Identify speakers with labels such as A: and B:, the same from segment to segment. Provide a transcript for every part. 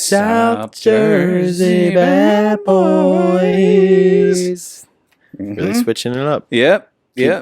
A: South Jersey bad boys. Really switching it up.
B: Yep.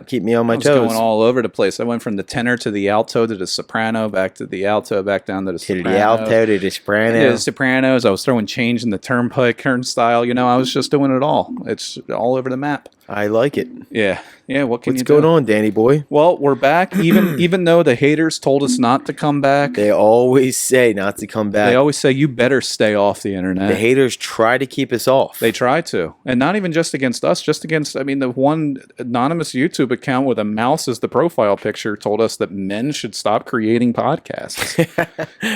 A: Keep me on my toes.
B: I was going all over the place. I went from the tenor to the alto to the soprano, back to the alto, back down to the soprano.
A: To the alto, to the soprano.
B: To the sopranos. I was throwing change in the turnpike turnstile. I was just doing it all. It's all over the map.
A: I like it.
B: Yeah. What can
A: What's
B: you do?
A: going on, Danny boy?
B: Well, we're back. Even though the haters told us not to come back.
A: They always say not to come back.
B: They always say you better stay off the internet.
A: The haters try to keep us off.
B: They try to. And not even just against us, just against, the one anonymous YouTube account with a mouse as the profile picture told us that men should stop creating podcasts.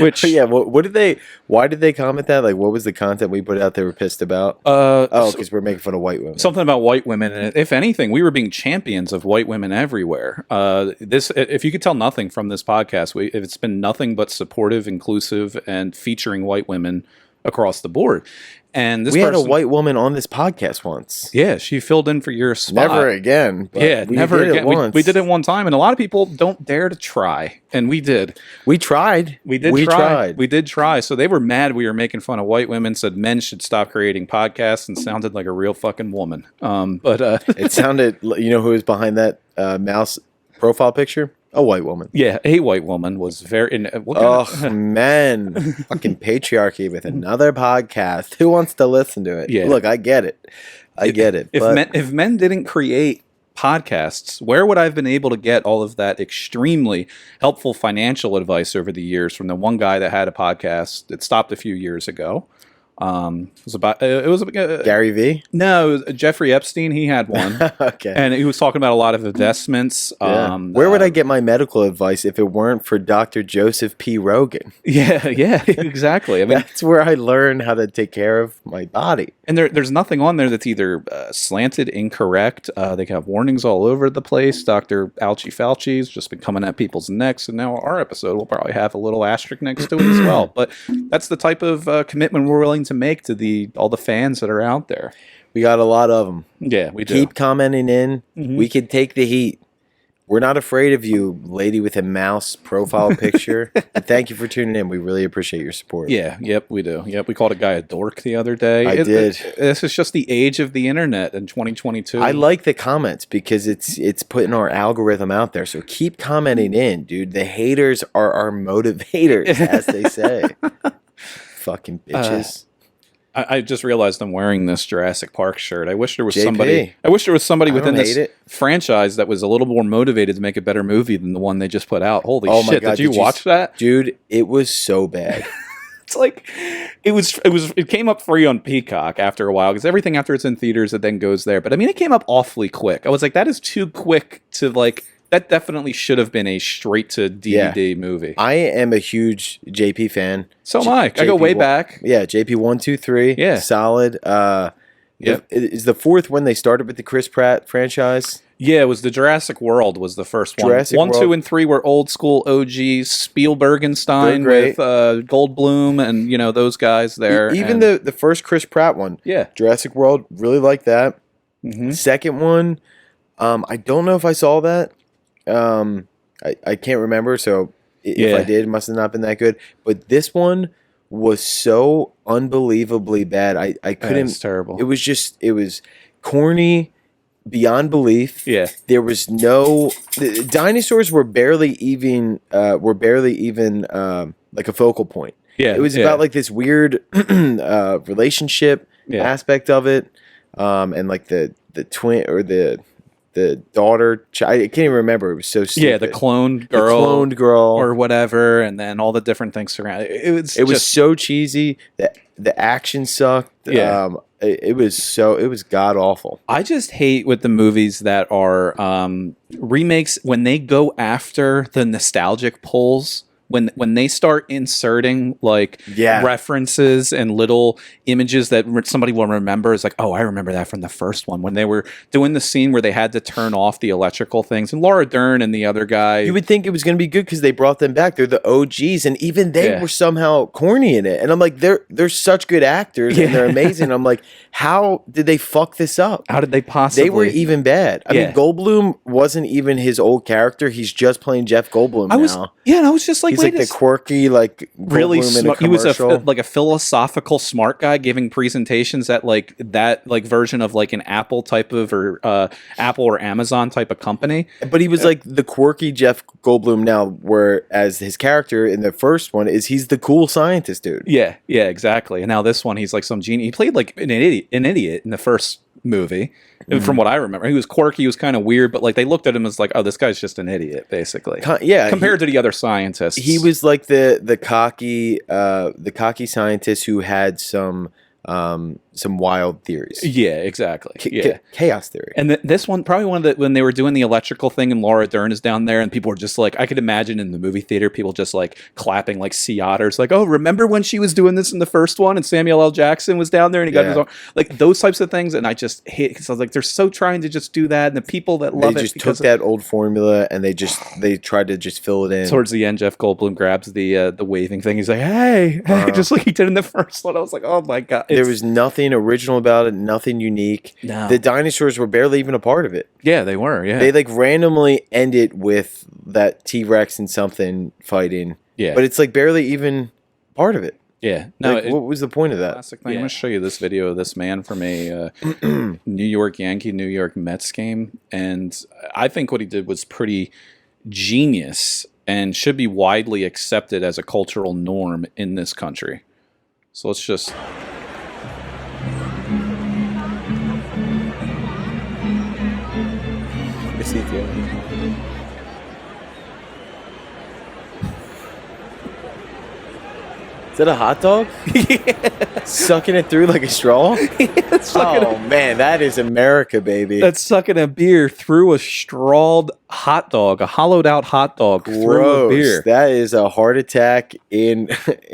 B: Which
A: yeah, why did they comment that? Like, what was the content we put out they were pissed about? Because we're making fun of white women.
B: Something about white women. And if anything, we were being champions of white women everywhere. If you could tell nothing from this podcast, it's been nothing but supportive, inclusive, and featuring white women across the board. And
A: we had a white woman on this podcast once.
B: Yeah, she filled in for your spot.
A: Never again.
B: Never again. We did it one time, and a lot of people don't dare to try, and we did.
A: We tried.
B: We did try. So they were mad we were making fun of white women, said men should stop creating podcasts, and sounded like a real fucking woman. But
A: it sounded, who was behind that mouse profile picture? A white woman.
B: Yeah, a white woman was very...
A: man. Fucking patriarchy with another podcast. Who wants to listen to it?
B: Yeah.
A: Look, I get it.
B: If men didn't create podcasts, where would I have been able to get all of that extremely helpful financial advice over the years from the one guy that had a podcast that stopped a few years ago? It was
A: Gary V?
B: No, it was Jeffrey Epstein. He had one.
A: Okay.
B: And he was talking about a lot of investments.
A: Yeah. Where would I get my medical advice if it weren't for Dr. Joseph P. Rogan?
B: Yeah, exactly.
A: That's where I learned how to take care of my body.
B: And there's nothing on there that's either slanted, incorrect. They have warnings all over the place. Dr. Fauci's just been coming at people's necks, and now our episode will probably have a little asterisk next to it as well. But that's the type of commitment we're willing to make to all the fans that are out there.
A: We got a lot of them.
B: Yeah, we do.
A: Keep commenting in. Mm-hmm. We can take the heat. We're not afraid of you, lady with a mouse profile picture. And thank you for tuning in. We really appreciate your support.
B: Yeah, we do. Yep, we called a guy a dork the other day.
A: I did.
B: This is just the age of the internet in 2022.
A: I like the comments because it's putting our algorithm out there. So keep commenting in, dude. The haters are our motivators, as they say. Fucking bitches.
B: I just realized I'm wearing this Jurassic Park shirt. I wish there was
A: JP.
B: somebody. I wish there was somebody within this franchise that was a little more motivated to make a better movie than the one they just put out. Holy shit! God, did you watch that,
A: dude? It was so bad.
B: It's like it came up free on Peacock after a while because everything after it's in theaters it then goes there. But it came up awfully quick. I was like, that is too quick to like. That definitely should have been a straight-to-DVD movie.
A: I am a huge JP fan.
B: So am I. I go way back.
A: Yeah, JP 1, 2, 3. Yeah. Solid. Is the fourth when they started with the Chris Pratt franchise?
B: Yeah, it was the Jurassic World was the first one.
A: Jurassic
B: 1,
A: World.
B: 2, and 3 were old school OGs. Spielbergenstein with Goldblum and those guys there.
A: Even the first Chris Pratt one.
B: Yeah.
A: Jurassic World, really like that.
B: Mm-hmm.
A: Second one, I don't know if I saw that. I can't remember, so if I did, it must have not been that good. But this one was so unbelievably bad. I couldn't.
B: It's terrible.
A: It was corny beyond belief.
B: Yeah.
A: There was the dinosaurs were barely even like a focal point.
B: Yeah.
A: It was about like this weird relationship aspect of it, and like the twin or the daughter, I can't even remember. It was so stupid.
B: Yeah, the cloned girl, or whatever, and then all the different things around it. It was
A: so cheesy. The action sucked.
B: Yeah.
A: It was god awful.
B: I just hate with the movies that are remakes when they go after the nostalgic pulls. When they start inserting references and little images that somebody will remember, is like, oh, I remember that from the first one when they were doing the scene where they had to turn off the electrical things, and Laura Dern and the other guy.
A: You would think it was going to be good because they brought them back. They're the OGs, and even they were somehow corny in it. And I'm like, they're such good actors and they're amazing. I'm like, how did they fuck this up?
B: How did they possibly?
A: They were even bad. I mean, Goldblum wasn't even his old character. He's just playing Jeff Goldblum now.
B: Yeah, and I was just like,
A: was like the quirky, like
B: really smart. He was like a philosophical smart guy giving presentations at like that like version of like an Apple type of or Apple or Amazon type of company.
A: But he was like the quirky Jeff Goldblum now, whereas his character in the first one he's the cool scientist dude.
B: Yeah, exactly. And now this one, he's like some genius. He played like an idiot in the first movie. From what I remember, he was quirky, he was kind of weird, but like they looked at him as like, oh, this guy's just an idiot, basically. Compared to the other scientists,
A: he was like the cocky scientist who had some wild theories.
B: Yeah, exactly.
A: Chaos theory.
B: And this one, probably one of the when they were doing the electrical thing, and Laura Dern is down there, and people were just like, I could imagine in the movie theater, people just like clapping like sea otters, like, oh, remember when she was doing this in the first one, and Samuel L. Jackson was down there, and he got his own, like those types of things, and I just hate because I was like, they're so trying to just do that, and the people that love
A: they just took that old formula and they tried to just fill it in.
B: Towards the end, Jeff Goldblum grabs the waving thing. He's like, hey, just like he did in the first one. I was like, oh my god,
A: there was nothing original about it, nothing unique.
B: No.
A: The dinosaurs were barely even a part of it.
B: Yeah, they were. Yeah,
A: they like randomly ended with that T-Rex and something fighting.
B: Yeah,
A: but it's like barely even part of it.
B: Yeah, no.
A: Like, what was the point of that?
B: Classic thing. I'm going to show you this video of this man from a New York Yankee, New York Mets game, and I think what he did was pretty genius and should be widely accepted as a cultural norm in this country. So let's just.
A: Is that a hot dog?
B: Yeah.
A: Sucking it through like a straw? Man, that is America, baby.
B: That's sucking a beer through a strawed hot dog, a hollowed out hot dog through a beer.
A: That is a heart attack in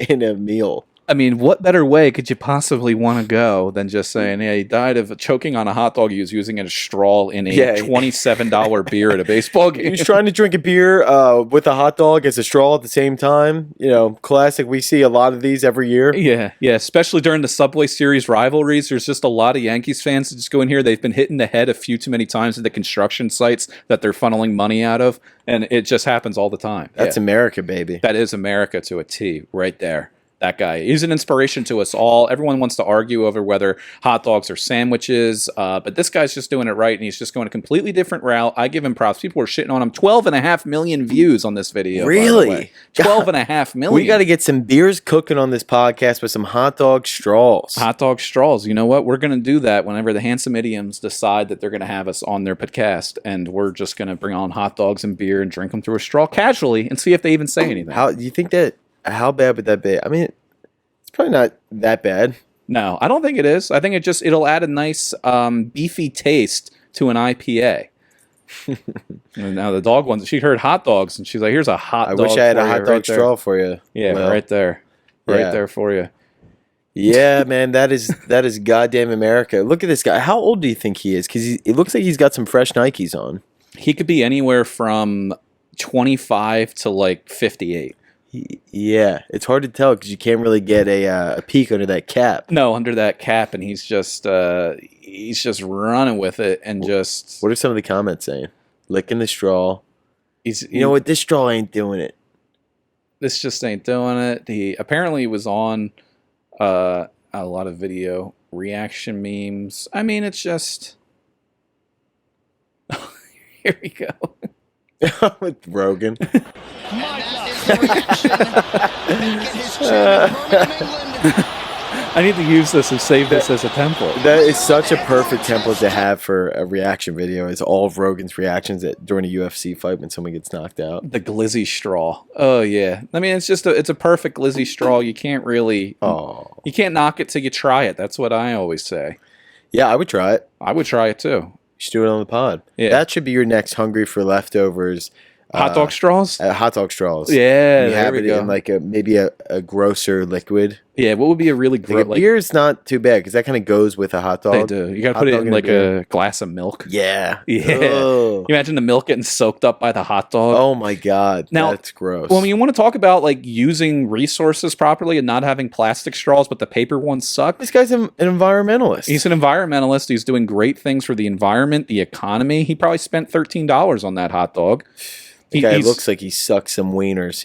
A: a meal.
B: I mean, what better way could you possibly want to go than just saying, yeah, he died of choking on a hot dog he was using as a straw in a $27 beer at a baseball game.
A: He was trying to drink a beer with a hot dog as a straw at the same time. You know, classic. We see a lot of these every year.
B: Yeah, especially during the Subway Series rivalries. There's just a lot of Yankees fans that just go in here. They've been hit in the head a few too many times at the construction sites that they're funneling money out of, and it just happens all the time.
A: That's America, baby.
B: That is America to a T right there. That guy. He's an inspiration to us all. Everyone wants to argue over whether hot dogs are sandwiches, but this guy's just doing it right, and he's just going a completely different route. I give him props. People are shitting on him. 12.5 million views on this video.
A: Really?
B: 12.5 million.
A: We got to get some beers cooking on this podcast with some hot dog straws.
B: Hot dog straws. You know what? We're going to do that whenever the Handsome Idioms decide that they're going to have us on their podcast, and we're just going to bring on hot dogs and beer and drink them through a straw casually and see if they even say anything.
A: How do you think that? How bad would that be? I mean, it's probably not that bad.
B: No, I don't think it is. I think it'll add a nice beefy taste to an IPA. Now the dog one, she heard hot dogs and she's like, "Here's a hot dog."
A: I wish I had a hot dog straw for you.
B: Yeah, right there, right there for you.
A: Yeah, man, that is goddamn America. Look at this guy. How old do you think he is? Because it looks like he's got some fresh Nikes on.
B: He could be anywhere from 25 to like 58.
A: Yeah, it's hard to tell because you can't really get a peek under that cap.
B: No, under that cap, and he's just running with it and just.
A: What are some of the comments saying? Licking the straw. You know what? This straw ain't doing it.
B: This just ain't doing it. He apparently was on a lot of video reaction memes. I mean, it's just. Here we go.
A: With Rogan.
B: I need to use this and save this as a template.
A: That is such a perfect template to have for a reaction video. Is all of Rogan's reactions during a UFC fight when someone gets knocked out.
B: The Glizzy Straw. Oh yeah. I mean, it's just it's a perfect Glizzy Straw. You can't really. You can't knock it till you try it. That's what I always say.
A: Yeah, I would try it.
B: I would try it too.
A: You should do it on the pod.
B: Yeah.
A: That should be your next Hungry for Leftovers.
B: Hot dog straws?
A: Hot dog straws.
B: Yeah,
A: you have it in like maybe a grosser liquid.
B: Yeah, what would be a really gross?
A: Like, beer's not too bad because that kind of goes with a hot dog.
B: They do. You got to put it in like a glass of milk.
A: Yeah.
B: Yeah. You imagine the milk getting soaked up by the hot dog.
A: Oh my God. Now, that's gross.
B: Well, I mean, you want to talk about like using resources properly and not having plastic straws, but the paper ones suck.
A: This guy's an environmentalist.
B: He's an environmentalist. He's doing great things for the environment, the economy. He probably spent $13 on that hot dog.
A: The guy looks like he sucks some wieners.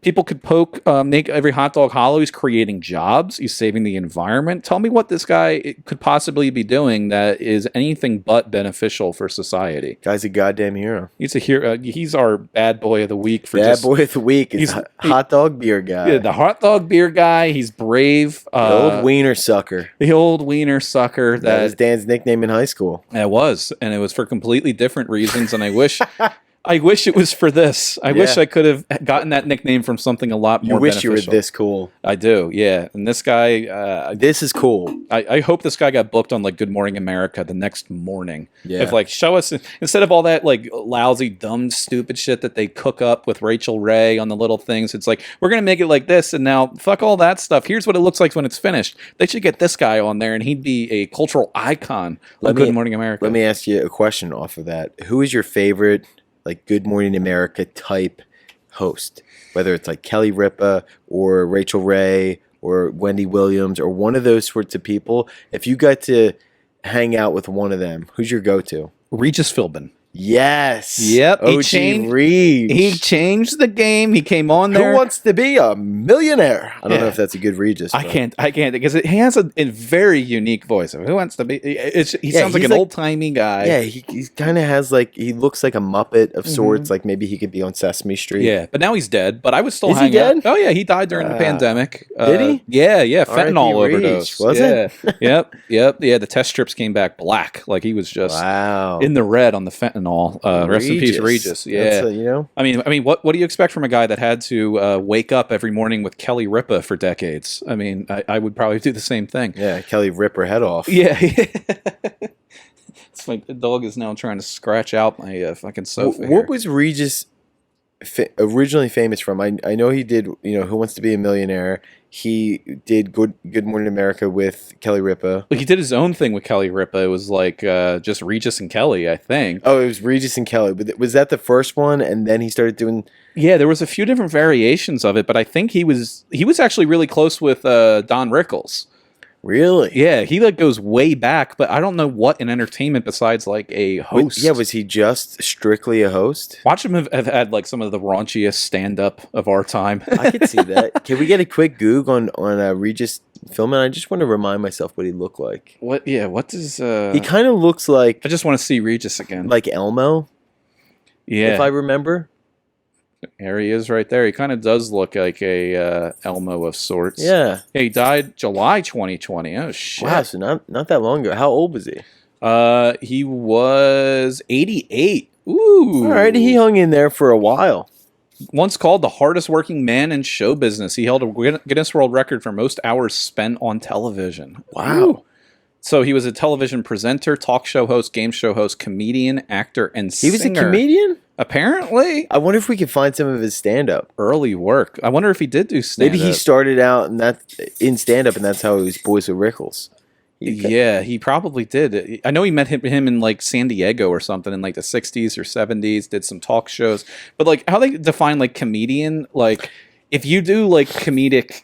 B: People could poke, make every hot dog hollow. He's creating jobs. He's saving the environment. Tell me what this guy could possibly be doing that is anything but beneficial for society.
A: Guy's a goddamn hero.
B: He's a hero. He's our bad boy of the week.
A: Boy of the week is hot dog beer guy.
B: Yeah, the hot dog beer guy. He's brave.
A: The old wiener sucker.
B: The old wiener sucker.
A: That was Dan's nickname in high school.
B: It was, and it was for completely different reasons. And I wish it was for this. I wish I could have gotten that nickname from something a lot more beneficial.
A: You wish you were this cool.
B: I do, yeah. And this guy...
A: this is cool.
B: I hope this guy got booked on, like, Good Morning America the next morning.
A: Yeah.
B: If, like, show us... Instead of all that, like, lousy, dumb, stupid shit that they cook up with Rachel Ray on the little things, it's like, we're going to make it like this, and now, fuck all that stuff. Here's what it looks like when it's finished. They should get this guy on there, and he'd be a cultural icon on Good Morning America.
A: Let me ask you a question off of that. Who is your favorite... like Good Morning America type host, whether it's like Kelly Ripa or Rachel Ray or Wendy Williams or one of those sorts of people? If you got to hang out with one of them, who's your go-to?
B: Regis Philbin.
A: Yes.
B: Yep.
A: He
B: changed the game. He came on there.
A: Who wants to be a millionaire? I don't know if that's a good Regis.
B: I can't because he has a very unique voice. Who wants to be? He sounds like an old timey guy.
A: Yeah, he kind of has like he looks like a Muppet of sorts. Like maybe he could be on Sesame Street.
B: Yeah, but now he's dead. But I would still hang out. Oh yeah, he died during the pandemic.
A: Did he?
B: Yeah. Fentanyl overdose.
A: Was it?
B: Yep. Yeah, the test strips came back black. Like he was just in the red on the fentanyl. Rest in peace, Regis. Yeah, I mean, what do you expect from a guy that had to wake up every morning with Kelly Ripa for decades? I mean, I would probably do the same thing.
A: Yeah, Kelly rip her head off.
B: Yeah. It's like the dog is now trying to scratch out my fucking sofa.
A: What was Regis originally famous from? I know he did, Who Wants to Be a Millionaire. He did Good Morning America with Kelly Ripa.
B: Well, he did his own thing with Kelly Ripa. It was like just Regis and Kelly, I think.
A: Oh, it was Regis and Kelly. But was that the first one? And then he started doing...
B: Yeah, there was a few different variations of it, but I think he was actually really close with Don Rickles.
A: Really?
B: Yeah, he like goes way back, but I don't know what in entertainment besides like a host.
A: Was he just strictly a host?
B: Watch him have had like some of the raunchiest stand-up of our time.
A: I could see that. Can we get a quick goog on Regis Philbin? I just want to remind myself what he looked like.
B: What? Yeah. What does?
A: He kind of looks like.
B: I just want to see Regis again.
A: Like Elmo.
B: Yeah.
A: If I remember.
B: There he is right there. He kind of does look like a Elmo of sorts.
A: Yeah.
B: He died July 2020. Oh, shit.
A: Wow, so not that long ago. How old was he?
B: He was 88. Ooh.
A: All right, he hung in there for a while.
B: Once called the hardest working man in show business, he held a Guinness World Record for most hours spent on television.
A: Wow.
B: Ooh. So he was a television presenter, talk show host, game show host, comedian, actor, and singer.
A: He was a comedian?
B: Apparently.
A: I wonder if we could find some of his stand-up.
B: Early work. I wonder if he did do stand-up.
A: Maybe he started out in stand-up, and that's how he was boys with Rickles.
B: Yeah, he probably did. I know he met him in like San Diego or something in like the 60s or 70s, did some talk shows. But like how they define like comedian, like if you do like comedic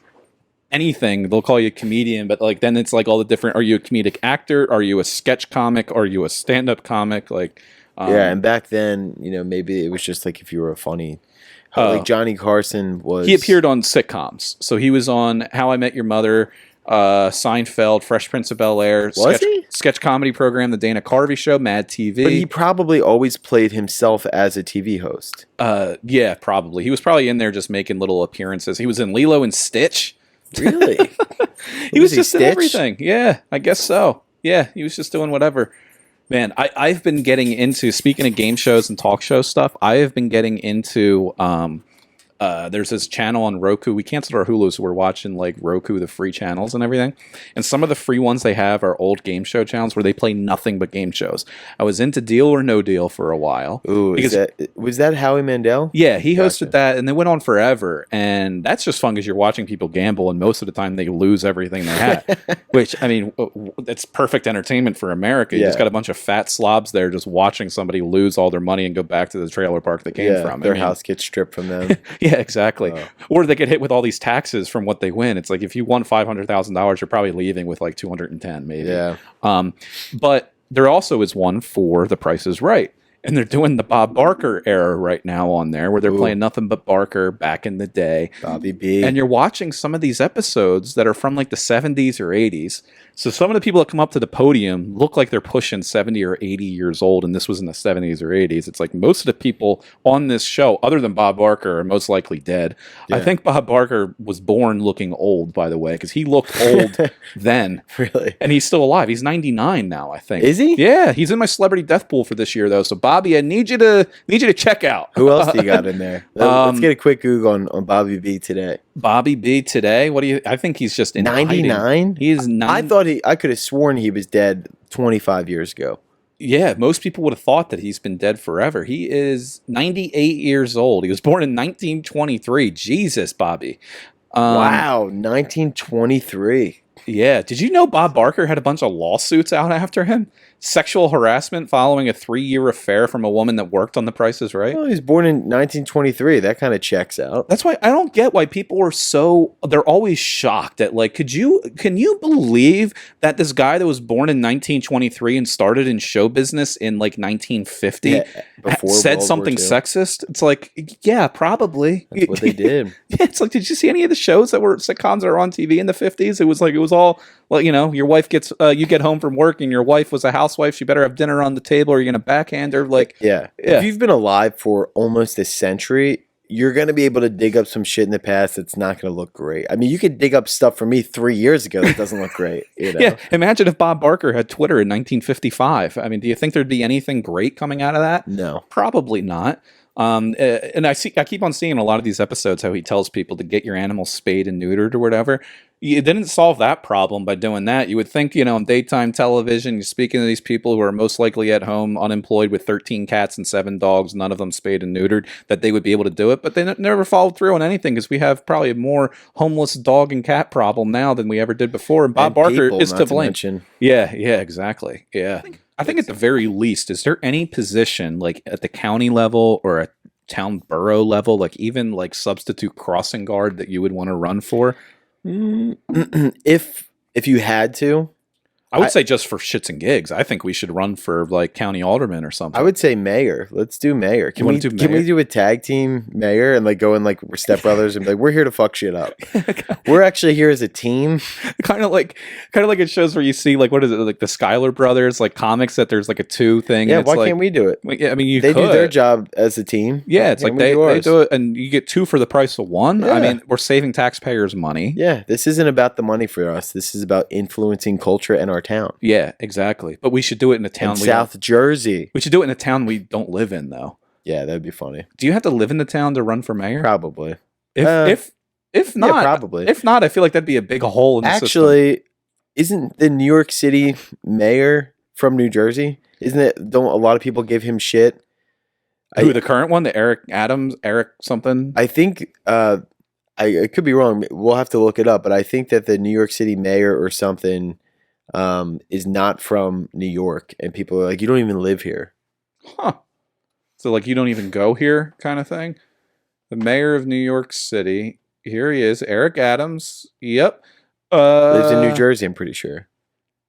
B: anything, they'll call you a comedian, but like then it's like all the different, are you a comedic actor? Are you a sketch comic? Are you a stand-up comic? Like
A: yeah, and back then, maybe it was just like if you were a funny, like Johnny Carson was.
B: He appeared on sitcoms, so he was on How I Met Your Mother, Seinfeld, Fresh Prince of Bel-Air, sketch comedy program, The Dana Carvey Show, Mad TV.
A: But he probably always played himself as a TV host.
B: Yeah, probably. He was probably in there just making little appearances. He was in Lilo and Stitch.
A: Really?
B: He was just in everything. Yeah, I guess so. Yeah, he was just doing whatever. Man, I've been getting into, speaking of game shows and talk show stuff, I have been getting into, there's this channel on Roku. We canceled our Hulu, so we're watching like Roku, the free channels and everything. And some of the free ones they have are old game show channels where they play nothing but game shows. I was into Deal or No Deal for a while.
A: Ooh, was that Howie Mandel?
B: Yeah, he hosted that, and they went on forever. And that's just fun because you're watching people gamble, and most of the time they lose everything they had. Which, I mean, it's perfect entertainment for America. You just got a bunch of fat slobs there just watching somebody lose all their money and go back to the trailer park they came from.
A: Their house gets stripped from them.
B: Yeah, exactly. Or they get hit with all these taxes from what they win. It's like if you won $500,000, you're probably leaving with like 210, maybe.
A: Yeah.
B: But there also is one for The Price is Right. And they're doing the Bob Barker era right now on there, where they're playing nothing but Barker back in the day.
A: Bobby B.
B: And you're watching some of these episodes that are from like the 70s or 80s. So some of the people that come up to the podium look like they're pushing 70 or 80 years old, and this was in the 70s or 80s. It's like most of the people on this show, other than Bob Barker, are most likely dead. Yeah. I think Bob Barker was born looking old, by the way, because he looked old then.
A: Really?
B: And he's still alive. He's 99 now, I think.
A: Is he?
B: Yeah, he's in my celebrity death pool for this year, though. So Bobby, I need you to check out.
A: Who else do you got in there? Let's get a quick Google on Bobby B today.
B: Bobby B today? What do you? I think he's just in
A: 99.
B: He is 90.
A: I could have sworn he was dead 25 years ago.
B: Yeah, most people would have thought that he's been dead forever. He is 98 years old. He was born in 1923. Jesus, Bobby.
A: Wow, 1923.
B: Yeah. Did you know Bob Barker had a bunch of lawsuits out after him? Sexual harassment following a 3-year affair from a woman that worked on The Price is Right?
A: Well, he was born in 1923. That kind of checks out.
B: That's why I don't get why people are they're always shocked at, like, can you believe that this guy that was born in 1923 and started in show business in like 1950 said something sexist? It's like, yeah, probably.
A: That's what they did.
B: Yeah, it's like, did you see any of the shows that were sitcoms that were on TV in the 50s? It was all, well, your wife gets, you get home from work and your wife was a housewife. She better have dinner on the table or you're going to backhand her. Like,
A: yeah. If you've been alive for almost a century, you're going to be able to dig up some shit in the past that's not going to look great. I mean, you could dig up stuff from me 3 years ago that doesn't look great.
B: Yeah. Imagine if Bob Barker had Twitter in 1955. I mean, do you think there'd be anything great coming out of that?
A: No.
B: Probably not. And I keep on seeing a lot of these episodes how he tells people to get your animals spayed and neutered or whatever. You didn't solve that problem by doing that. You would think, on daytime television, you're speaking to these people who are most likely at home, unemployed with 13 cats and 7 dogs, none of them spayed and neutered, that they would be able to do it. But they never followed through on anything because we have probably a more homeless dog and cat problem now than we ever did before. And Bob Barker is to blame. Yeah, exactly. Yeah. I think at the very least, is there any position like at the county level or a town borough level, like even like substitute crossing guard that you would want to run for?
A: If you had to,
B: I would say just for shits and gigs. I think we should run for like county alderman or something.
A: I would say mayor. Let's do mayor. Can we do a tag team mayor and like go in like we're stepbrothers and be like, we're here to fuck shit up. We're actually here as a team. Kind of like
B: it shows where you see like, what is it, like the Schuyler brothers, like comics that there's like a 2 thing.
A: Yeah, why can't we do it?
B: Yeah, I mean,
A: they do their job as a team.
B: Yeah, it's like they do it and you get 2 for the price of 1. Yeah. I mean, we're saving taxpayers money.
A: Yeah, this isn't about the money for us. This is about influencing culture in our town.
B: Yeah, exactly. But we should do it in a town.
A: South Jersey.
B: We should do it in a town we don't live in, though.
A: Yeah, that'd be funny.
B: Do you have to live in the town to run for mayor?
A: Probably.
B: If not,
A: yeah, probably.
B: If not, I feel like that'd be a big hole in the
A: system. Isn't the New York City mayor from New Jersey? Isn't it? Don't a lot of people give him shit?
B: The current one, the Eric something?
A: I think. I could be wrong. We'll have to look it up. But I think that the New York City mayor or something is not from New York, and people are like, you don't even live here.
B: Huh. So like you don't even go here kind of thing? The mayor of New York City. Here he is, Eric Adams. Yep.
A: Lives in New Jersey, I'm pretty sure.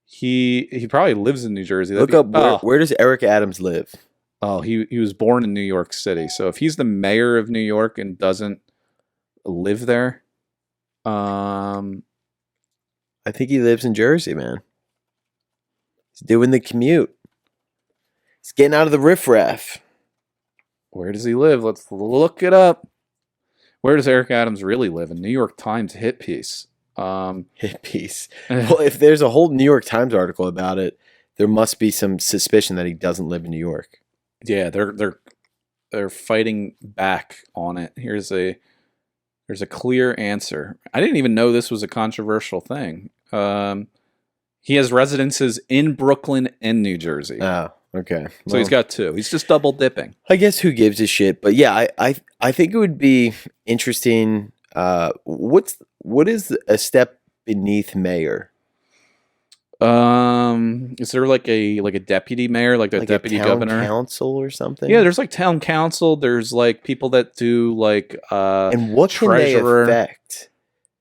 B: He probably lives in New Jersey.
A: Look up where does Eric Adams live?
B: Oh, he was born in New York City. So if he's the mayor of New York and doesn't live there,
A: I think he lives in Jersey, man. He's doing the commute. He's getting out of the riffraff.
B: Where does he live? Let's look it up. Where does Eric Adams really live? A New York Times hit piece.
A: Hit piece. Well, if there's a whole New York Times article about it, there must be some suspicion that he doesn't live in New York.
B: Yeah, they're fighting back on it. There's a clear answer. I didn't even know this was a controversial thing. He has residences in Brooklyn and New Jersey.
A: Oh, okay.
B: So he's got 2. He's just double dipping.
A: I guess who gives a shit? But yeah, I think it would be interesting. What is a step beneath mayor?
B: Is there like a deputy mayor, like a deputy governor,
A: council or something?
B: Yeah, there's like town council. There's like people that do like
A: and what treasurer. Can they affect?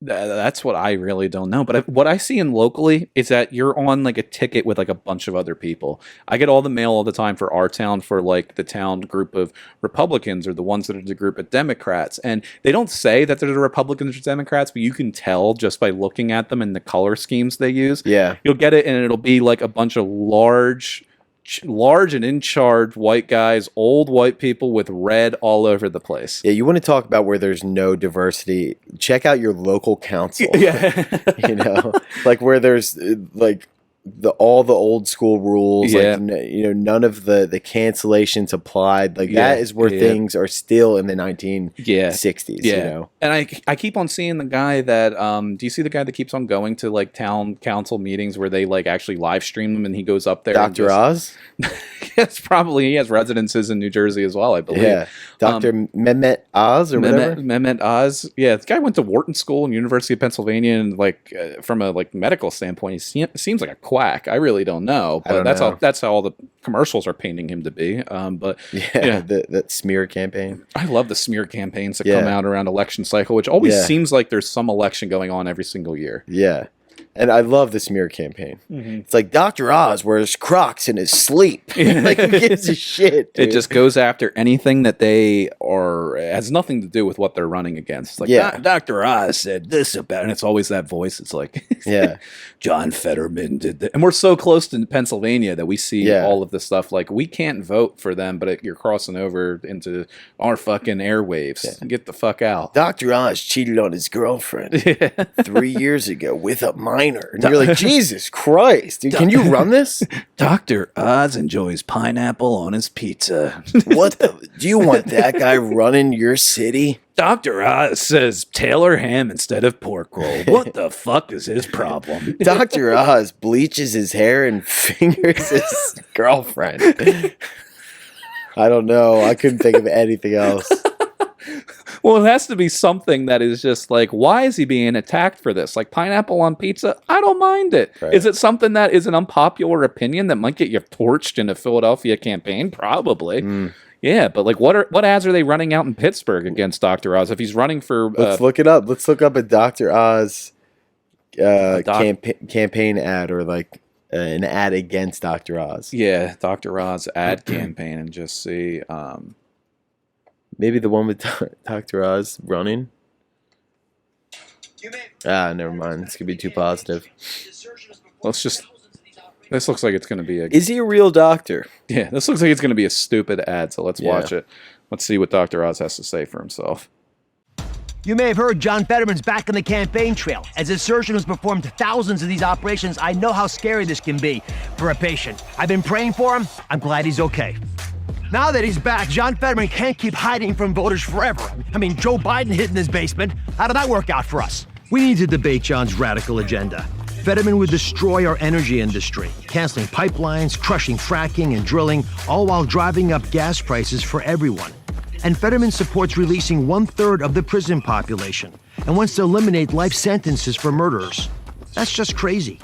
B: That's what I really don't know. But what I see in locally is that you're on like a ticket with like a bunch of other people. I get all the mail all the time for our town, for like the town group of Republicans or the ones that are the group of Democrats. And they don't say that they're the Republicans or Democrats, but you can tell just by looking at them and the color schemes they use.
A: Yeah.
B: You'll get it, and it'll be like a bunch of large and in charge white guys, old white people with red all over the place.
A: Yeah, you want to talk about where there's no diversity? Check out your local council.
B: Yeah.
A: Like where there's like all the old school rules.
B: Yeah.
A: Like none of the cancellations applied. Like that is where things are still in the 1960s.
B: Yeah. And I keep on seeing the guy that do you see the guy that keeps on going to like town council meetings where they like actually live stream them, and he goes up there?
A: Dr. Oz?
B: Yes, probably. He has residences in New Jersey as well, I believe.
A: Yeah. Dr. Mehmet Oz or whatever?
B: Mehmet Oz. Yeah, this guy went to Wharton School and University of Pennsylvania, and like from a like medical standpoint, he seems like a quack. I really don't know, but that's how all the commercials are painting him to be. But
A: that smear campaign.
B: I love the smear campaigns that come out around election cycle, which always seems like there's some election going on every single year.
A: Yeah. And I love the smear campaign. Mm-hmm. It's like Dr. Oz wears Crocs in his sleep. Like, who gives a shit, dude?
B: It just goes after anything that they are, has nothing to do with what they're running against. Like, Dr. Oz said this about, and it's always that voice. It's like, John Fetterman did that. And we're so close to Pennsylvania that we see all of this stuff. Like, we can't vote for them, but you're crossing over into our fucking airwaves. Yeah. Get the fuck out.
A: Dr. Oz cheated on his girlfriend 3 years ago with a minor. And you're like, Jesus Christ, dude, can you run this?
B: Dr. Oz enjoys pineapple on his pizza.
A: Do you want that guy running your city?
B: Dr. Oz says Taylor ham instead of pork roll. What the fuck is his problem?
A: Dr. Oz bleaches his hair and fingers his girlfriend. I don't know. I couldn't think of anything else.
B: Well, it has to be something that is just like, why is he being attacked for this? Like pineapple on pizza? I don't mind it. Right. Is it something that is an unpopular opinion that might get you torched in a Philadelphia campaign? Probably. Mm. Yeah, but like, what ads are they running out in Pittsburgh against Dr. Oz? If he's running for...
A: Let's look it up. Let's look up a Dr. Oz campaign ad, or like an ad against Dr. Oz.
B: Yeah, Dr. Oz ad campaign, and just see...
A: Maybe the one with Dr. Oz running. Never mind. This could be too positive.
B: Let's just... This looks like it's going to be a...
A: Is he a real doctor?
B: Yeah, this looks like it's going to be a stupid ad, so let's watch it. Let's see what Dr. Oz has to say for himself.
C: You may have heard John Fetterman's back on the campaign trail. As a surgeon who's performed thousands of these operations, I know how scary this can be for a patient. I've been praying for him. I'm glad he's okay. Now that he's back, John Fetterman can't keep hiding from voters forever. I mean, Joe Biden hid in his basement. How did that work out for us? We need to debate John's radical agenda. Fetterman would destroy our energy industry, canceling pipelines, crushing fracking and drilling, all while driving up gas prices for everyone. And Fetterman supports releasing 1/3 of the prison population and wants to eliminate life sentences for murderers. That's just crazy.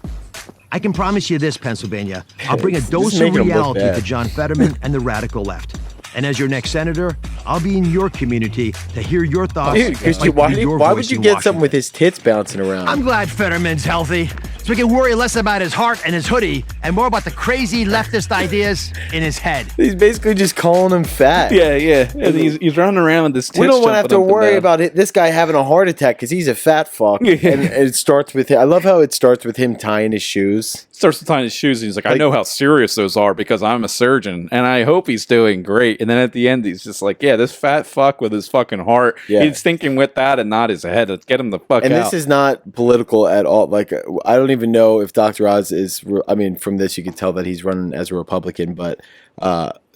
C: I can promise you this, Pennsylvania. I'll bring a dose of reality to John Fetterman and the radical left. And as your next senator, I'll be in your community to hear your thoughts.
A: Dude, why would you get something with his tits bouncing around?
C: I'm glad Fetterman's healthy, so we can worry less about his heart and his hoodie and more about the crazy leftist ideas in his head.
A: He's basically just calling him fat.
B: Yeah. And he's running around with this tits.
A: We don't want to have to worry about this guy having a heart attack because he's a fat fuck. And it starts with him. I love how it starts with him tying his shoes.
B: Starts with tying his shoes, and he's like, I know how serious those are because I'm a surgeon, and I hope he's doing great. And then at the end, he's just like, this fat fuck with his fucking heart. Yeah. He's thinking with that and not his head. Let's get him the fuck out.
A: And this is not political at all. Like, I don't even know if Dr. Oz is, I mean, from this you can tell that he's running as a Republican, but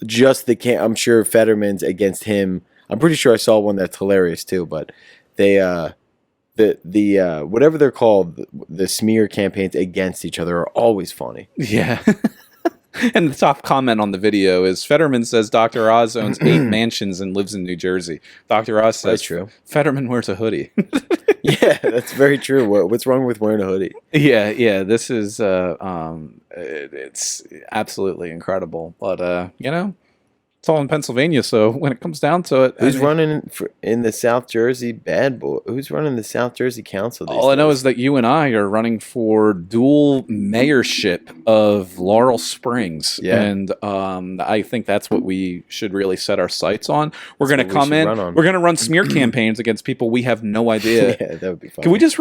A: just I'm sure Fetterman's against him. I'm pretty sure I saw one that's hilarious too, but they, the whatever they're called, the smear campaigns against each other are always funny.
B: Yeah. And the top comment on the video is Fetterman says Dr. Oz owns 8 mansions and lives in New Jersey. Dr. Oz says Fetterman wears a hoodie.
A: Yeah, that's very true. What's wrong with wearing a hoodie?
B: Yeah. This is it's absolutely incredible. But It's all in Pennsylvania, so when it comes down to it,
A: who's running in the South Jersey bad boy? Who's running the South Jersey Council?
B: All I know is that you and I are running for dual mayorship of Laurel Springs, and I think that's what we should really set our sights on. We're going to come in. We're going to run smear campaigns against people we have no idea.
A: Yeah, that would be fun.
B: Can we just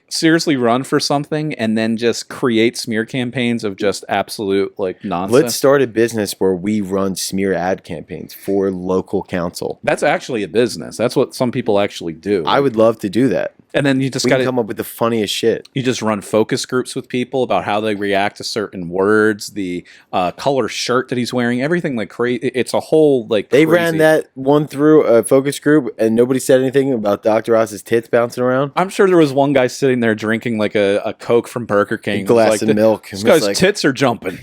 B: seriously run for something and then just create smear campaigns of just absolute nonsense?
A: Let's start a business where we run smear ad campaigns for local council.
B: That's actually a business. That's what some people actually do.
A: I would love to do that.
B: And then you just got to
A: come up with the funniest shit.
B: You just run focus groups with people about how they react to certain words, the color shirt that he's wearing, everything crazy. It's a whole
A: They
B: crazy.
A: ran that one through a focus group and nobody said anything about Dr. Oz's tits bouncing around.
B: I'm sure there was one guy sitting there drinking a Coke from Burger King.
A: A glass of milk.
B: This guy's tits are jumping.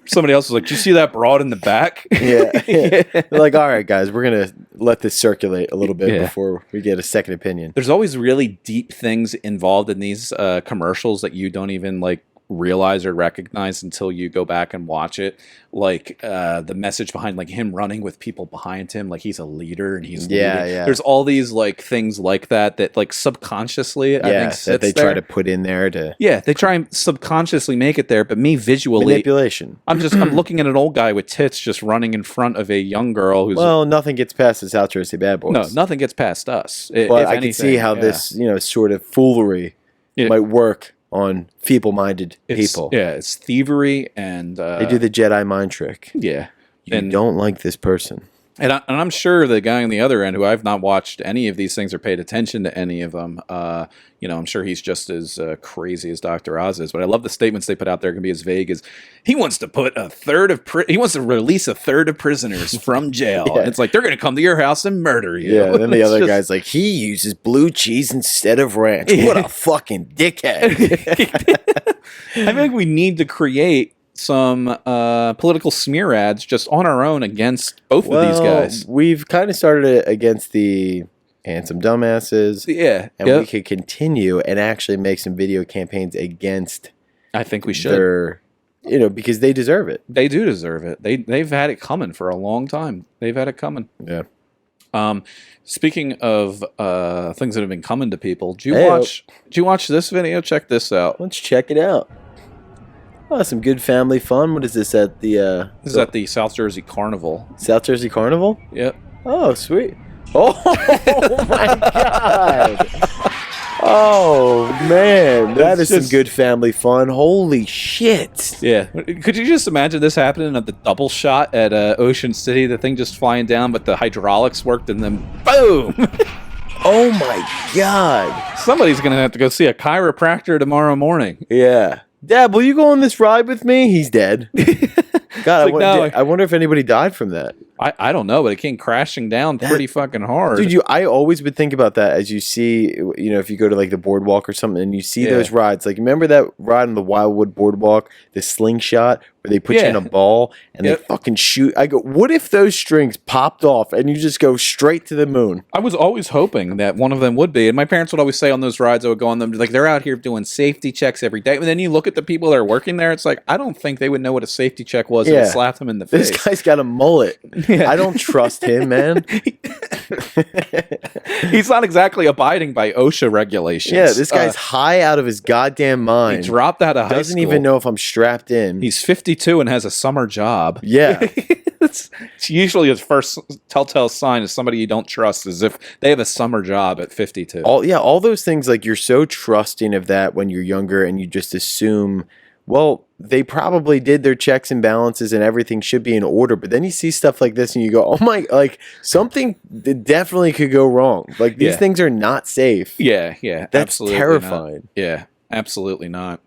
B: Somebody else was like, "Do you see that broad in the back?"
A: Yeah. They're like, all right, guys, we're going to let this circulate a little bit before we get a second opinion.
B: There's always really deep things involved in these commercials that you don't even realize or recognize until you go back and watch it. The message behind him running with people behind him, he's a leader and he's leading. There's all these things like that subconsciously I think
A: that they try to put in there to
B: they try and subconsciously make it there, but me visually
A: manipulation.
B: I'm looking at an old guy with tits just running in front of a young girl who's
A: nothing gets past the South Jersey bad boys.
B: No, nothing gets past us.
A: But I can see how this sort of foolery might work on feeble-minded people.
B: Yeah, it's thievery, and
A: they do the Jedi mind trick.
B: Yeah,
A: you don't like this person,
B: and I'm sure the guy on the other end, who I've not watched any of these things or paid attention to any of them, I'm sure he's just as crazy as Dr. Oz is. But I love the statements they put out there. Can be as vague as he wants to put he wants to release a third of prisoners from jail. And it's they're going to come to your house and murder you.
A: Yeah, and then the other guy's like, he uses blue cheese instead of ranch. What a fucking dickhead.
B: I think we need to create some political smear ads just on our own against both of these guys.
A: We've kind of started it against the handsome dumbasses.
B: Yeah.
A: And we could continue and actually make some video campaigns against.
B: I think we should.
A: Because they deserve it.
B: They do deserve it. They've had it coming for a long time. They've had it coming.
A: Yeah.
B: Speaking of things that have been coming to people, did you watch this video? Check this out.
A: Let's check it out. Oh, some good family fun. What is this at the
B: This is at the South Jersey Carnival.
A: South Jersey Carnival?
B: Yep.
A: Oh, sweet. Oh my god. Oh man, that is some good family fun. Holy shit.
B: Yeah. Could you just imagine this happening at the double shot at Ocean City? The thing just flying down, but the hydraulics worked and then boom.
A: Oh my god.
B: Somebody's going to have to go see a chiropractor tomorrow morning.
A: Yeah. Dad, will you go on this ride with me? He's dead. God, I wonder if anybody died from that.
B: I don't know, but it came crashing down pretty fucking hard.
A: Dude, I always would think about that as you see, if you go to the boardwalk or something and you see those rides. Remember that ride on the Wildwood Boardwalk, the slingshot, where they put you in a ball and they fucking shoot. I go, what if those strings popped off and you just go straight to the moon?
B: I was always hoping that one of them would be. And my parents would always say on those rides, I would go on them, they're out here doing safety checks every day. And then you look at the people that are working there, it's I don't think they would know what a safety check was and slap them in the face.
A: This guy's got a mullet. Yeah. I don't trust him, man.
B: He's not exactly abiding by OSHA regulations.
A: Yeah, this guy's high out of his goddamn mind.
B: He dropped out of high school.
A: Doesn't even know if I'm strapped in.
B: He's 52 and has a summer job.
A: Yeah.
B: It's usually his first telltale sign is somebody you don't trust is if they have a summer job at 52.
A: All those things, you're so trusting of that when you're younger and you just assume, well, they probably did their checks and balances and everything should be in order. But then you see stuff like this and you go, oh my, something definitely could go wrong. These things are not safe.
B: Yeah. That's absolutely
A: terrifying.
B: Not. Yeah, absolutely not.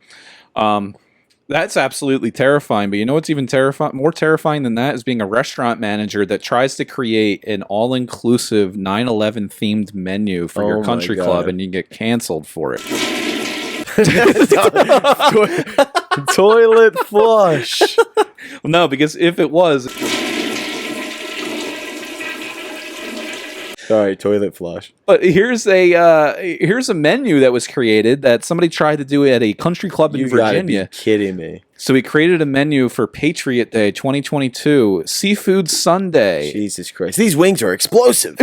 B: That's absolutely terrifying. But you know what's even more terrifying than that is being a restaurant manager that tries to create an all-inclusive 9/11 themed menu for your country club and you get canceled for it.
A: Toilet flush.
B: No, because if it was...
A: All right, toilet flush.
B: But here's a menu that was created that somebody tried to do at a country club in Virginia.
A: You gotta be kidding me.
B: So he created a menu for Patriot Day 2022, Seafood Sunday.
A: Jesus Christ. These wings are explosive.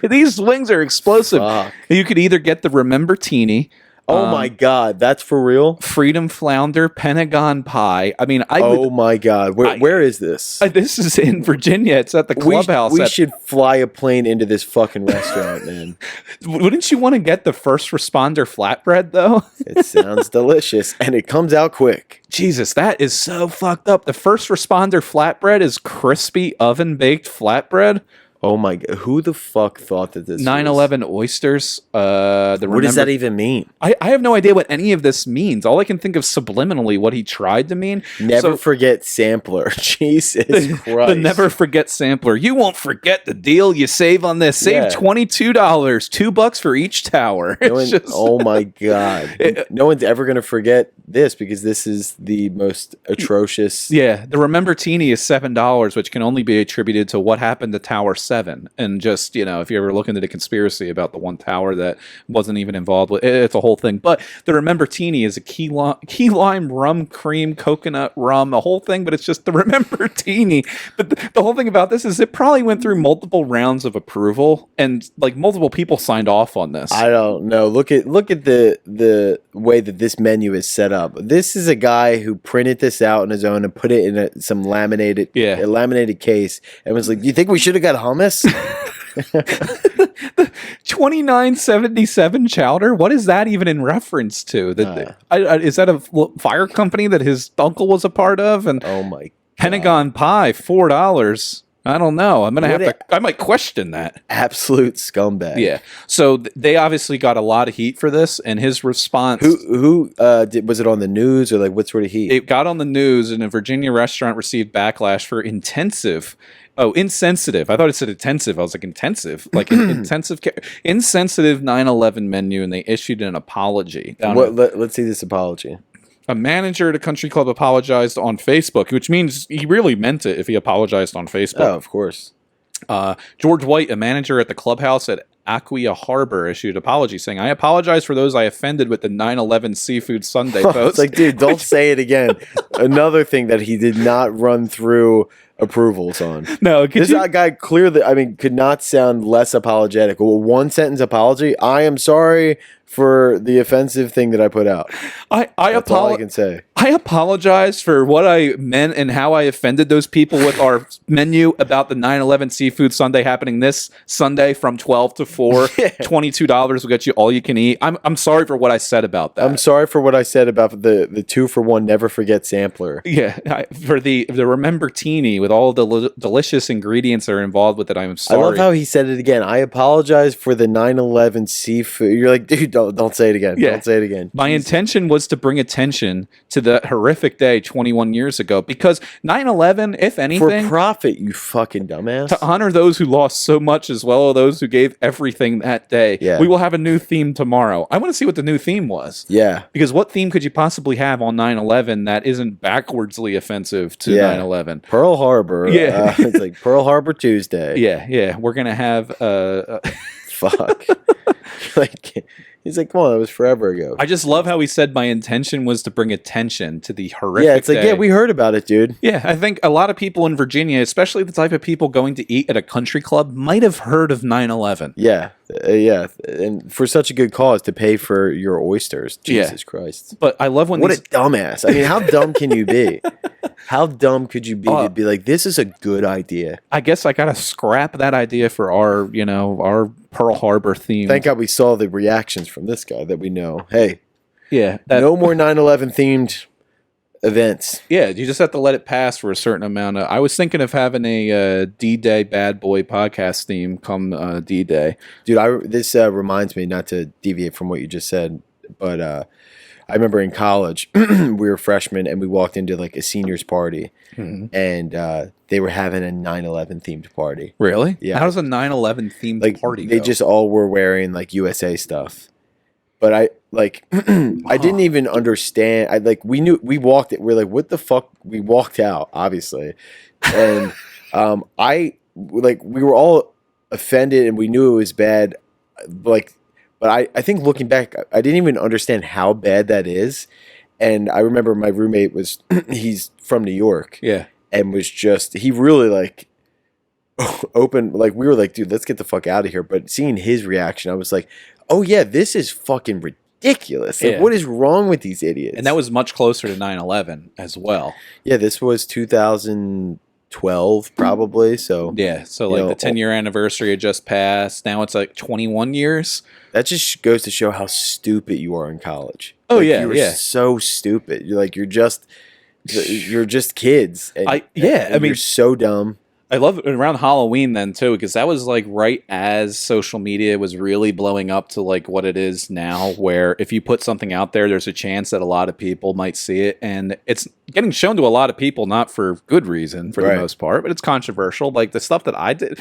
B: These wings are explosive.
A: Fuck.
B: You could either get the Remember-tini.
A: Oh my God, that's for real?
B: Freedom Flounder, Pentagon Pie. I mean,
A: my God, where is this?
B: This is in Virginia. It's at the clubhouse.
A: We should fly a plane into this fucking restaurant, man.
B: Wouldn't you want to get the first responder flatbread, though?
A: It sounds delicious, and it comes out quick.
B: Jesus, that is so fucked up. The first responder flatbread is crispy oven-baked flatbread.
A: Oh my God, who the fuck thought that this
B: 9/11 oysters.
A: What does that even mean?
B: I have no idea what any of this means. All I can think of subliminally what he tried to mean.
A: Never forget sampler. Jesus Christ.
B: The never forget sampler. You won't forget the deal you save on this. Save $22, $2 for each tower.
A: Oh my God. No one's ever going to forget this because this is the most atrocious.
B: Yeah, the Remember-tini is $7, which can only be attributed to what happened to Tower 7. And just, if you ever look into the conspiracy about the one tower that wasn't even involved with it's a whole thing. But the Remember-tini is a key lime rum cream coconut rum, a whole thing, but it's just the Remember-tini. But the whole thing about this is it probably went through multiple rounds of approval and like multiple people signed off on this.
A: I don't know. Look at the way that this menu is set up. This is a guy who printed this out on his own and put it in some laminated case and was like, "Do you think we should have got hummus?"
B: The $29.77 chowder. What is that even in reference to? Is that a fire company that his uncle was a part of? And
A: oh my God.
B: Pentagon Pie, $4. I don't know. I might question that.
A: Absolute scumbag.
B: Yeah. So they obviously got a lot of heat for this, and his response.
A: Who was it on the news or like what sort of heat?
B: It got on the news, and a Virginia restaurant received backlash for insensitive. I thought it said intensive. I was like, intensive? Like intensive care. Insensitive 9/11 menu, and they issued an apology.
A: Let's see this apology.
B: A manager at a country club apologized on Facebook, which means he really meant it if he apologized on Facebook.
A: Oh, of course.
B: George White, a manager at the clubhouse at Aquia Harbor, issued an apology saying, "I apologize for those I offended with the 9/11 Seafood Sunday post."
A: It's like, dude, don't say it again. Another thing that he did not run through approvals on.
B: No,
A: this guy clearly, could not sound less apologetic. Well, one sentence apology. I am sorry for the offensive thing that I put out. That's all I can say.
B: I apologize for what I meant and how I offended those people with our menu about the 9/11 Seafood Sunday happening this Sunday from 12 to 4. $22 will get you all you can eat. I'm sorry for what I said about that.
A: I'm sorry for what I said about the 2-for-1 never forget sampler.
B: Yeah, for the Remember-tini with all the delicious ingredients that are involved with it. I'm sorry.
A: I love how he said it again. I apologize for the 9/11 seafood. You're like, dude, don't say it again. Yeah. Don't say it again.
B: My intention was to bring attention to the horrific day 21 years ago because 9/11, if anything,
A: for profit, you fucking dumbass.
B: To honor those who lost so much as well as those who gave everything that day. Yeah. We will have a new theme tomorrow. I want to see what the new theme was.
A: Yeah.
B: Because what theme could you possibly have on 9/11 that isn't backwardsly offensive to 9/11?
A: Pearl Harbor. Yeah. It's like Pearl Harbor Tuesday.
B: Yeah. We're going to have
A: fuck. He's like, come on, that was forever ago.
B: I just love how he said my intention was to bring attention to the horrific
A: Yeah, it's like,
B: day.
A: Yeah, we heard about it, dude.
B: Yeah, I think a lot of people in Virginia, especially the type of people going to eat at a country club, might have heard of 9/11.
A: Yeah, and for such a good cause to pay for your oysters. Jesus Christ.
B: But I love when
A: What a dumbass. I mean, how dumb can you be? How dumb could you be to be like, this is a good idea?
B: I guess I got to scrap that idea for our Pearl Harbor theme.
A: Thank God we saw the reactions from this guy that we know. Hey,
B: yeah,
A: no more 9/11 themed events.
B: Yeah, you just have to let it pass for a certain amount of. I was thinking of having a D-Day Bad Boy podcast theme come D-Day.
A: Dude, this reminds me, not to deviate from what you just said, but I remember in college, we were freshmen and we walked into like a seniors party and they were having a 9/11 themed party.
B: Really?
A: Yeah.
B: How does a 9/11 themed party go?
A: They just all were wearing like USA stuff. But I I didn't even understand. We walked it. We're like, what the fuck? We walked out, obviously. And we were all offended and we knew it was bad. Like, but I think looking back, I didn't even understand how bad that is. And I remember my roommate he's from New York.
B: Yeah.
A: And he really like open, like we were like, dude, let's get the fuck out of here. But seeing his reaction, I was like, oh yeah, this is fucking ridiculous. Like, what is wrong with these idiots?
B: And that was much closer to 9/11 as well.
A: Yeah, this was 2012 probably. So
B: yeah, so like the 10-year anniversary had just passed. Now it's like 21 years.
A: That just goes to show how stupid you are in college.
B: Oh
A: like,
B: yeah,
A: you're so stupid. You're just kids. And, I mean, you're so dumb.
B: I love it around Halloween then too, because that was like right as social media was really blowing up to like what it is now, where if you put something out there, there's a chance that a lot of people might see it, and it's getting shown to a lot of people, not for good reason for the most part, but it's controversial. Like the stuff that I did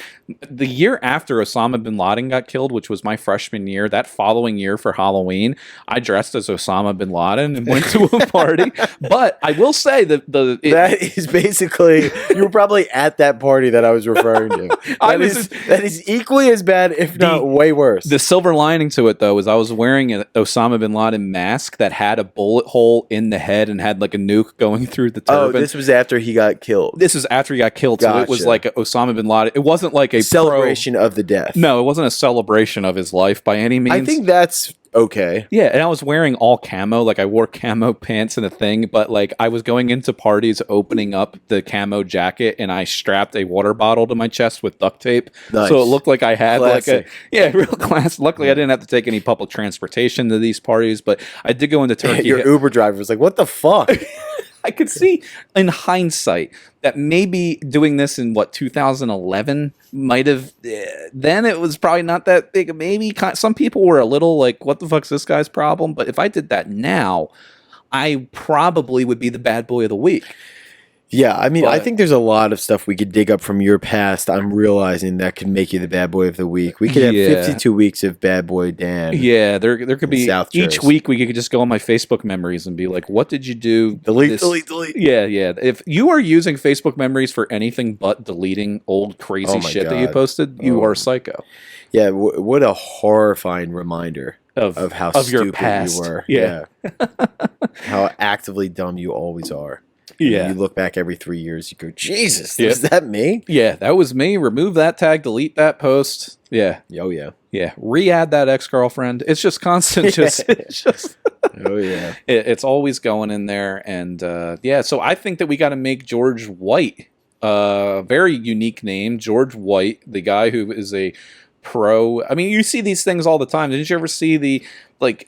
B: the year after Osama bin Laden got killed, which was my freshman year, that following year for Halloween, I dressed as Osama bin Laden and went to a party. But I will say that
A: that is basically, you were probably at that party that I was referring to. That is equally as bad, if not way worse.
B: The silver lining to it, though, is I was wearing an Osama bin Laden mask that had a bullet hole in the head and had like a nuke going through the turban.
A: Oh, this was after he got killed.
B: This was after he got killed, so it was like a Osama bin Laden. It wasn't like a
A: celebration of the death.
B: No, it wasn't a celebration of his life by any means.
A: I think that's okay.
B: Yeah, and I was wearing all camo, like I wore camo pants and a thing, but like I was going into parties opening up the camo jacket and I strapped a water bottle to my chest with duct tape. Nice. So it looked like I had like real class. Luckily I didn't have to take any public transportation to these parties, but I did go into Turkey.
A: Your Uber driver was like, what the fuck?
B: I could see in hindsight that maybe doing this in 2011 might have, then it was probably not that big. Maybe some people were a little like, what the fuck's this guy's problem? But if I did that now, I probably would be the bad boy of the week.
A: Yeah, I mean, I think there's a lot of stuff we could dig up from your past. I'm realizing that could make you the bad boy of the week. We could have 52 weeks of bad boy Dan.
B: Yeah, there could be each week we could just go on my Facebook memories and be like, what did you do?
A: Delete.
B: Yeah. If you are using Facebook memories for anything but deleting old crazy shit that you posted, you are psycho.
A: Yeah, what a horrifying reminder of how stupid
B: past.
A: You were.
B: Yeah.
A: How actively dumb you always are.
B: Yeah.
A: You look back every 3 years, you go, Jesus, is that me?
B: Yeah, that was me. Remove that tag, delete that post. Yeah.
A: Oh, yeah.
B: Yeah. Re-add that ex-girlfriend. It's just constant. It's just
A: oh, yeah.
B: It's always going in there. And so I think that we got to make George White a very unique name. George White, the guy who is a pro. I mean, you see these things all the time. Didn't you ever see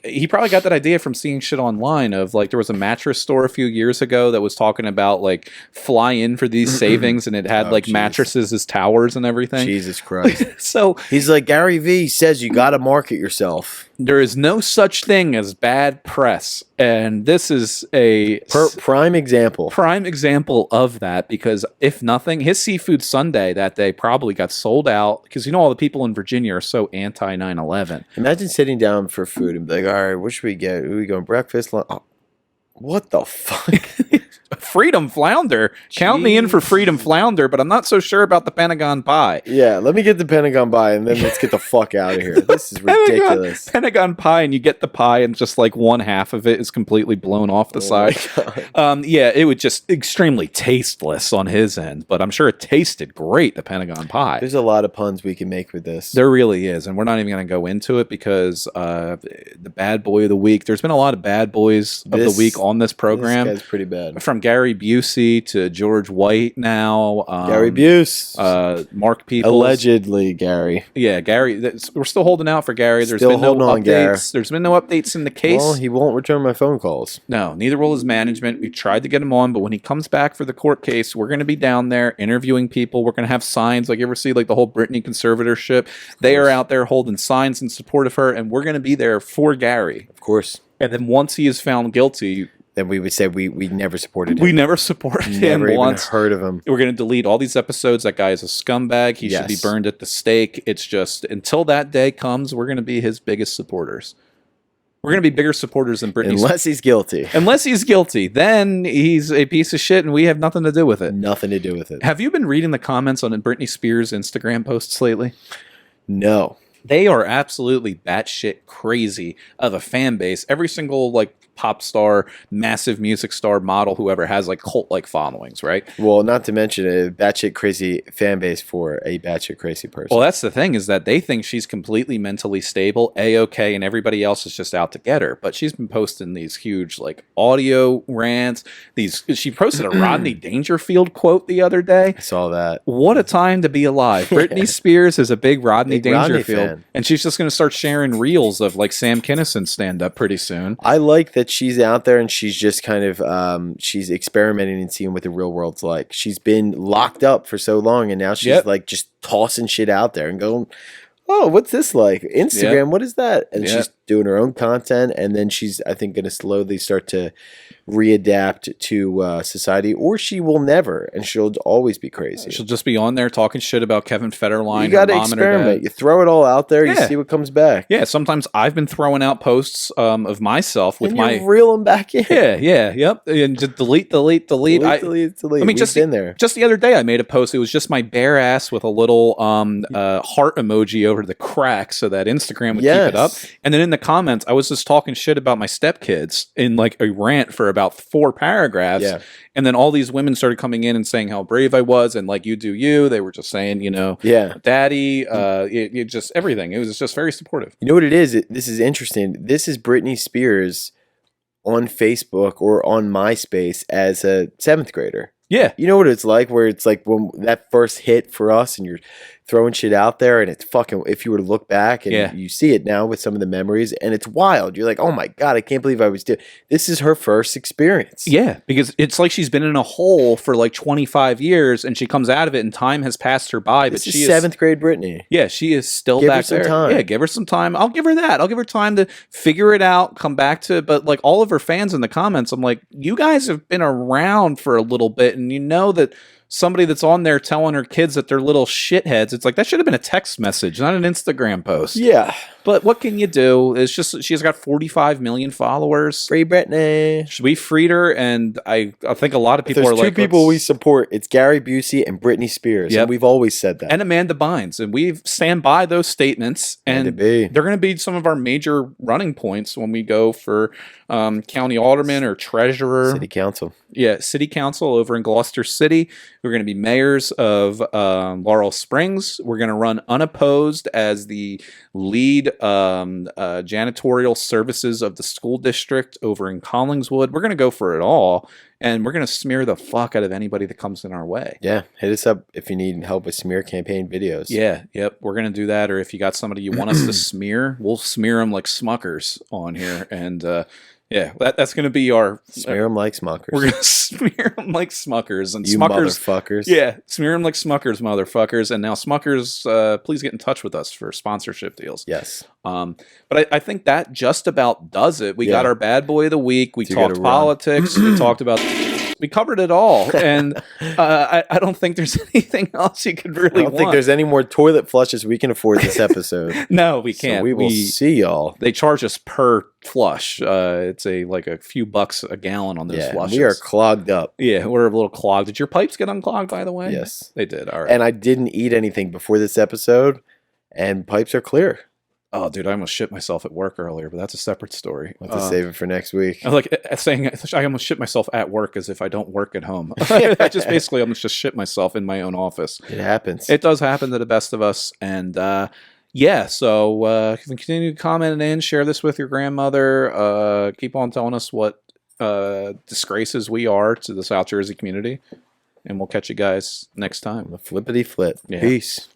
B: he probably got that idea from seeing shit online of like, there was a mattress store a few years ago that was talking about like fly in for these savings, and it had mattresses as towers and everything.
A: Jesus Christ.
B: So
A: he's like, Gary Vee says you got to market yourself.
B: There is no such thing as bad press. And this is a
A: prime example.
B: Prime example of that, because if nothing, his seafood sundae that day probably got sold out because all the people in Virginia are so anti 9/11.
A: Imagine sitting down for food and be like, all right, what should we get? Are we going breakfast? What the fuck?
B: Freedom Flounder. Count me in for Freedom Flounder, but I'm not so sure about the Pentagon Pie.
A: Yeah, let me get the Pentagon Pie and then let's get the fuck out of here. This is ridiculous.
B: Pentagon Pie, and you get the pie and just like one half of it is completely blown off the side. It was just extremely tasteless on his end, but I'm sure it tasted great, the Pentagon Pie.
A: There's a lot of puns we can make with this.
B: There really is, and we're not even going to go into it because the bad boy of the week, there's been a lot of bad boys of the week on this program.
A: This guy's pretty bad.
B: From Gary Busey to George White now.
A: Gary Buse.
B: Mark Peoples.
A: Allegedly, Gary.
B: Yeah, Gary. We're still holding out for Gary. There's been no updates. There's been no updates in the case.
A: Well, he won't return my phone calls.
B: No, neither will his management. We tried to get him on, but when he comes back for the court case, we're going to be down there interviewing people. We're going to have signs. Like you ever see like the whole Britney conservatorship? They are out there holding signs in support of her, and we're going to be there for Gary.
A: Of course.
B: And then once he is found guilty,
A: then we would say we never supported him.
B: We never supported him
A: never
B: once.
A: Even heard of him.
B: We're going to delete all these episodes. That guy is a scumbag. He should be burned at the stake. It's just, until that day comes, we're going to be his biggest supporters. We're going to be bigger supporters than Britney.
A: Unless he's guilty.
B: Unless he's guilty. Then he's a piece of shit and we have nothing to do with it.
A: Nothing to do with it.
B: Have you been reading the comments on Britney Spears' Instagram posts lately?
A: No.
B: They are absolutely batshit crazy of a fan base. Every single like pop star, massive music star, model, whoever has like cult-like followings, right?
A: Well, not to mention a batshit crazy fan base for a batshit crazy person.
B: Well, that's the thing, is that they think she's completely mentally stable, A-okay, and everybody else is just out to get her. But she's been posting these huge like audio rants. She posted a Rodney Dangerfield quote the other day.
A: I saw that.
B: What a time to be alive. Britney Spears is a big Rodney Dangerfield
A: fan.
B: And she's just going to start sharing reels of like Sam Kinison stand up pretty soon.
A: I like that she's out there and she's just kind of she's experimenting and seeing what the real world's like. She's been locked up for so long, and now she's like just tossing shit out there and going, oh, what's this like? Instagram, what is that? And she's doing her own content, and then she's, I think, going to slowly start to readapt to society, or she will never, and she'll always be crazy.
B: She'll just be on there talking shit about Kevin Federline.
A: You got to experiment. You throw it all out there. You see what comes back.
B: Yeah, sometimes I've been throwing out posts of myself with
A: and you reel them back in.
B: Yep. And just delete.
A: Delete. I mean,
B: just the other day I made a post. It was just my bare ass with a little heart emoji over the crack so that Instagram would keep it up. And then in the comments, I was just talking shit about my stepkids in like a rant for about 4 paragraphs. Yeah. And then all these women started coming in and saying how brave I was, and like, you do you. They were just saying, daddy, it just everything. It was just very supportive.
A: You know what it is? This is interesting. This is Britney Spears on Facebook or on MySpace as a 7th grader.
B: Yeah.
A: You know what it's like, where it's like when that first hit for us and you're throwing shit out there, and it's fucking, if you were to look back and you see it now with some of the memories, and it's wild. You're like, oh my God, I can't believe I was doing this. Is her first experience.
B: Yeah, because it's like she's been in a hole for like 25 years and she comes out of it and time has passed her by.
A: This is 7th grade Britney.
B: Yeah, she is still back there.
A: Time.
B: Yeah, give her some time. I'll give her that. I'll give her time to figure it out, come back to it. But like all of her fans in the comments, I'm like, you guys have been around for a little bit, and you know that somebody that's on there telling her kids that they're little shitheads, it's like, that should have been a text message, not an Instagram post.
A: Yeah.
B: But what can you do? It's just, she's got 45 million followers.
A: Free Britney.
B: We freed her, and I think a lot of people are like...
A: There's 2 people we support. It's Gary Busey and Britney Spears. Yep. And we've always said that.
B: And Amanda Bynes. And we stand by those statements. And they're going to be some of our major running points when we go for county alderman or treasurer.
A: City council.
B: Yeah, city council over in Gloucester City. We're going to be mayors of Laurel Springs. We're going to run unopposed as the lead janitorial services of the school district over in Collingswood. We're going to go for it all, and we're going to smear the fuck out of anybody that comes in our way.
A: Yeah, hit us up if you need help with smear campaign videos.
B: Yeah, yep, we're going to do that. Or if you got somebody you want us to smear, we'll smear them like Smuckers on here, and yeah, that's going to be our...
A: Smear them like Smuckers.
B: We're going to smear them like Smuckers. And
A: you
B: Smuckers,
A: motherfuckers.
B: Yeah, smear them like Smuckers, motherfuckers. And now Smuckers, please get in touch with us for sponsorship deals.
A: Yes.
B: But I think that just about does it. We got our bad boy of the week. We talked politics. We talked about... We covered it all, and I don't think there's anything else you could really want.
A: I don't think there's any more toilet flushes we can afford this episode.
B: No, we can't.
A: So we will see y'all.
B: They charge us per flush. It's like a few bucks a gallon on those flushes.
A: We are clogged up.
B: Yeah, we're a little clogged. Did your pipes get unclogged, by the way?
A: Yes.
B: They did. All right.
A: And I didn't eat anything before this episode, and pipes are clear.
B: Oh, dude, I almost shit myself at work earlier, but that's a separate story.
A: We'll have to save it for next week.
B: I like saying I almost shit myself at work as if I don't work at home. I just basically almost just shit myself in my own office.
A: It happens.
B: It does happen to the best of us. And so continue to comment and share this with your grandmother. Keep on telling us what disgraces we are to the South Jersey community. And we'll catch you guys next time.
A: The flippity flip. Yeah. Peace.